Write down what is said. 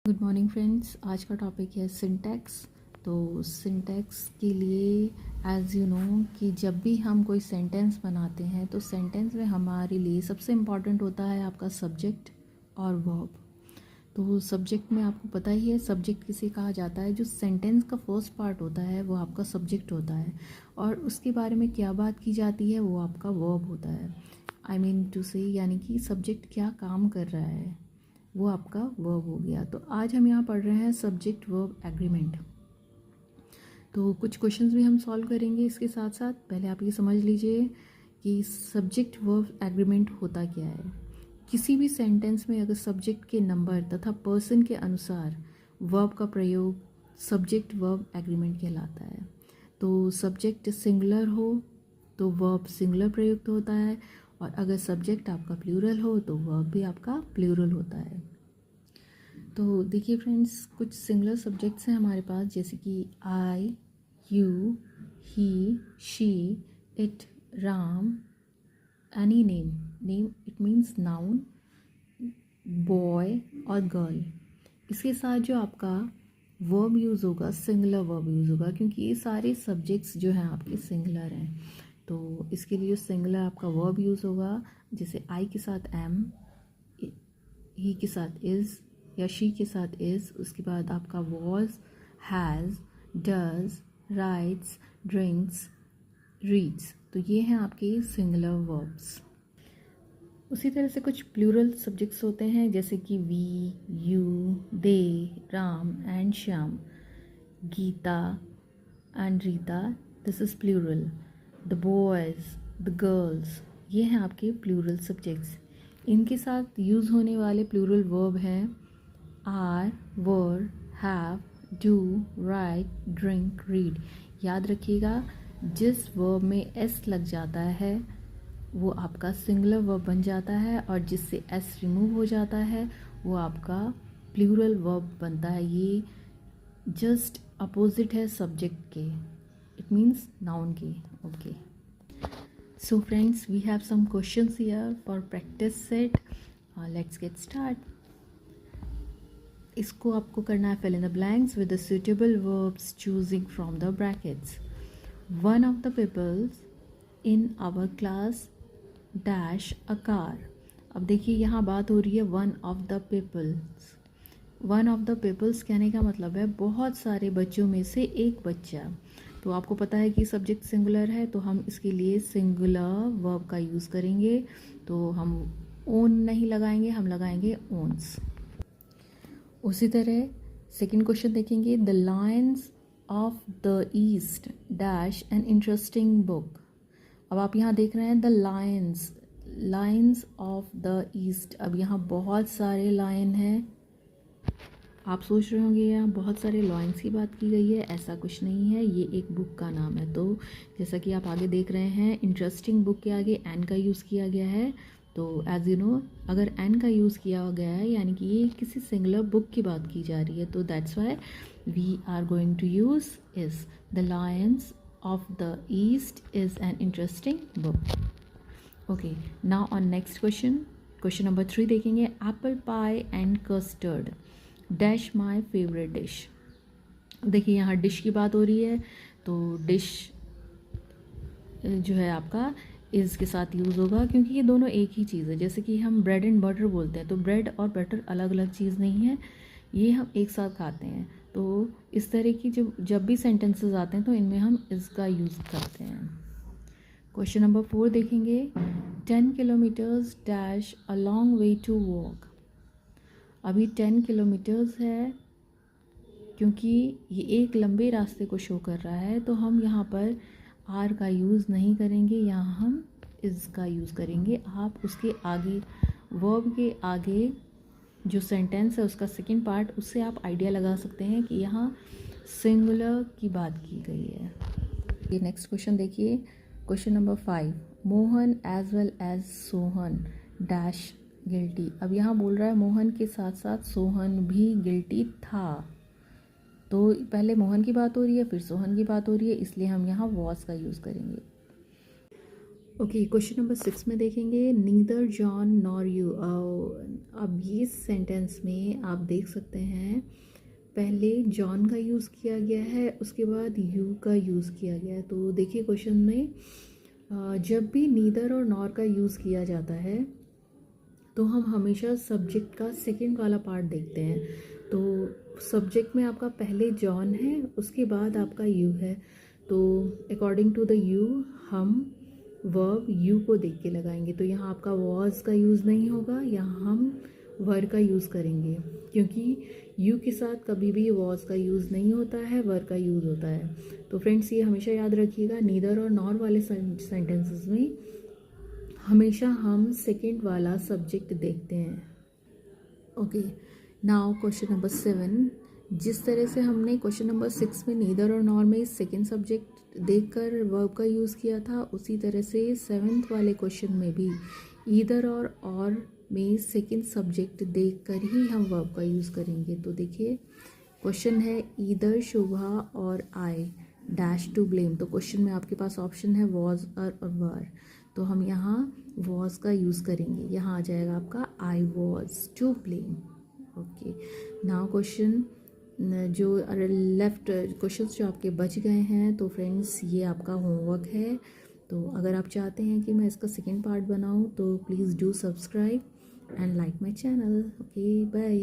Good morning friends. आज का topic है सिंटैक्स। तो सिंटैक्स के लिए एज़ यू नो कि जब भी हम कोई सेंटेंस बनाते हैं तो सेंटेंस में हमारे लिए सबसे इम्पॉर्टेंट होता है आपका सब्जेक्ट और वर्ब। तो सब्जेक्ट में आपको पता ही है सब्जेक्ट किसे कहा जाता है। जो सेंटेंस का फर्स्ट पार्ट होता है वो आपका सब्जेक्ट होता है और उसके बारे में क्या बात की जाती है वो आपका वर्ब होता है। आई मीन टू से यानी कि सब्जेक्ट क्या काम कर रहा है वो आपका वर्ब हो गया। तो आज हम यहाँ पढ़ रहे हैं सब्जेक्ट वर्ब एग्रीमेंट। तो कुछ क्वेश्चंस भी हम सॉल्व करेंगे इसके साथ साथ। पहले आप ये समझ लीजिए कि सब्जेक्ट वर्ब एग्रीमेंट होता क्या है। किसी भी सेंटेंस में अगर सब्जेक्ट के नंबर तथा पर्सन के अनुसार वर्ब का प्रयोग सब्जेक्ट वर्ब एग्रीमेंट कहलाता है। तो सब्जेक्ट सिंगुलर हो तो वर्ब सिंगुलर प्रयुक्त होता है और अगर सब्जेक्ट आपका प्लूरल हो तो वर्ब भी आपका प्लूरल होता है। तो देखिए फ्रेंड्स, कुछ सिंगुलर सब्जेक्ट्स हैं हमारे पास जैसे कि I, you, he, she, it, Ram, any name. Name it means noun, boy और गर्ल। इसके साथ जो आपका वर्ब यूज़ होगा सिंगुलर वर्ब यूज़ होगा क्योंकि ये सारे सब्जेक्ट्स जो हैं आपके सिंगुलर हैं। तो इसके लिए सिंगुलर आपका वर्ब यूज़ होगा जैसे आई के साथ एम, ही के साथ इज़ या शी के साथ इज़। उसके बाद आपका was, has, does, rights, drinks, reads. तो ये हैं आपके सिंगुलर वर्ब्स। उसी तरह से कुछ प्लूरल सब्जेक्ट्स होते हैं जैसे कि we, you, they, Ram and Shyam, Geeta and Rita. This is plural. The boys, the girls, ये हैं आपके प्लूरल सब्जेक्ट्स। इनके साथ यूज़ होने वाले प्लूरल वर्ब हैं are, were, have, do, write, drink, read. याद रखिएगा जिस वर्ब में एस लग जाता है वो आपका सिंगुलर वर्ब बन जाता है और जिससे एस रिमूव हो जाता है वो आपका प्लूरल वर्ब बनता है। ये जस्ट अपोजिट है सब्जेक्ट के, इट मीन्स नाउन के। Okay, so friends we have some questions here for practice set. Let's get start. इसको आपको करना है fill in the blanks with the suitable verbs choosing from the brackets. One of the peoples in our class dash a car. अब देखिए यहाँ बात हो रही है one of the peoples. One of the peoples कहने का मतलब है बहुत सारे बच्चों में से एक बच्चा। तो आपको पता है कि सब्जेक्ट सिंगुलर है तो हम इसके लिए सिंगुलर वर्ब का यूज़ करेंगे। तो हम ओन नहीं लगाएंगे, हम लगाएंगे ओन्स। उसी तरह सेकंड क्वेश्चन देखेंगे। The Lions of the east dash an interesting book. अब आप यहाँ देख रहे हैं the Lions, Lions of the east. अब यहाँ बहुत सारे लायन हैं। आप सोच रहे होंगे यहाँ बहुत सारे लायंस की बात की गई है, ऐसा कुछ नहीं है, ये एक बुक का नाम है। तो जैसा कि आप आगे देख रहे हैं इंटरेस्टिंग बुक के आगे एन का यूज़ किया गया है। तो एज यू नो अगर एन का यूज़ किया गया है यानी कि ये किसी सिंगुलर बुक की बात की जा रही है। तो that's why we are going to use is the lions of the east is an interesting book. Okay, now on next question, question number 3 देखेंगे। apple pie and custard dash my favorite dish। देखिए यहाँ dish की बात हो रही है तो dish जो है आपका इज़ के साथ यूज़ होगा क्योंकि ये दोनों एक ही चीज़ है। जैसे कि हम ब्रेड एंड बटर बोलते हैं तो ब्रेड और बटर अलग अलग चीज़ नहीं है, ये हम एक साथ खाते हैं। तो इस तरह की जब भी सेंटेंसेस आते हैं तो इनमें हम इसका यूज़ करते हैं। क्वेश्चन नंबर 4 देखेंगे। 10 kilometres dash a long way to walk. अभी 10 किलोमीटर्स है क्योंकि ये एक लंबे रास्ते को शो कर रहा है तो हम यहाँ पर आर का यूज़ नहीं करेंगे, यहाँ हम इज़ का यूज़ करेंगे। आप उसके आगे वर्ब के आगे जो सेंटेंस है उसका सेकंड पार्ट उससे आप आइडिया लगा सकते हैं कि यहाँ सिंगुलर की बात की गई है। ये नेक्स्ट क्वेश्चन देखिए। Question number 5। Mohan as well as Sohan dash guilty. अब यहाँ बोल रहा है मोहन के साथ साथ सोहन भी गिल्टी था। तो पहले मोहन की बात हो रही है फिर सोहन की बात हो रही है, इसलिए हम यहाँ वॉज का यूज़ करेंगे। ओके, क्वेश्चन नंबर 6 में देखेंगे नीदर जॉन नॉर यू। अब ये सेंटेंस में आप देख सकते हैं पहले जॉन का यूज़ किया गया है, उसके बाद यू का यूज़ किया गया है। तो देखिए क्वेश्चन में जब भी नीदर और नॉर का यूज़ किया जाता है तो हम हमेशा सब्जेक्ट का सेकंड वाला पार्ट देखते हैं। तो सब्जेक्ट में आपका पहले जॉन है, उसके बाद आपका यू है। तो अकॉर्डिंग टू द यू हम वर्ब यू को देख के लगाएंगे। तो यहाँ आपका वॉज का यूज़ नहीं होगा, यहाँ हम वर का यूज़ करेंगे, क्योंकि यू के साथ कभी भी वॉज का यूज़ नहीं होता है, वर का यूज़ होता है। तो फ्रेंड्स ये हमेशा याद रखिएगा, नीदर और नॉर वाले सेंटेंसेस में हमेशा हम सेकंड वाला सब्जेक्ट देखते हैं। Okay, now question number 7। जिस तरह से हमने क्वेश्चन नंबर 6 में नीदर और नॉर में सेकंड सब्जेक्ट देखकर वर्ब का यूज़ किया था, उसी तरह से 7th वाले क्वेश्चन में भी ईदर और में सेकंड सब्जेक्ट देखकर ही हम वर्ब का यूज़ करेंगे। तो देखिए क्वेश्चन है ईदर शुभा और आई डैश टू ब्लेम। तो क्वेश्चन में आपके पास ऑप्शन है वॉज और वर। तो हम यहाँ वॉज का यूज़ करेंगे, यहाँ आ जाएगा आपका I was to blame. Okay, now question जो लेफ्ट क्वेश्चंस जो आपके बच गए हैं, तो फ्रेंड्स ये आपका होमवर्क है। तो अगर आप चाहते हैं कि मैं इसका सेकेंड पार्ट बनाऊँ तो please do subscribe and like my channel. Okay, bye.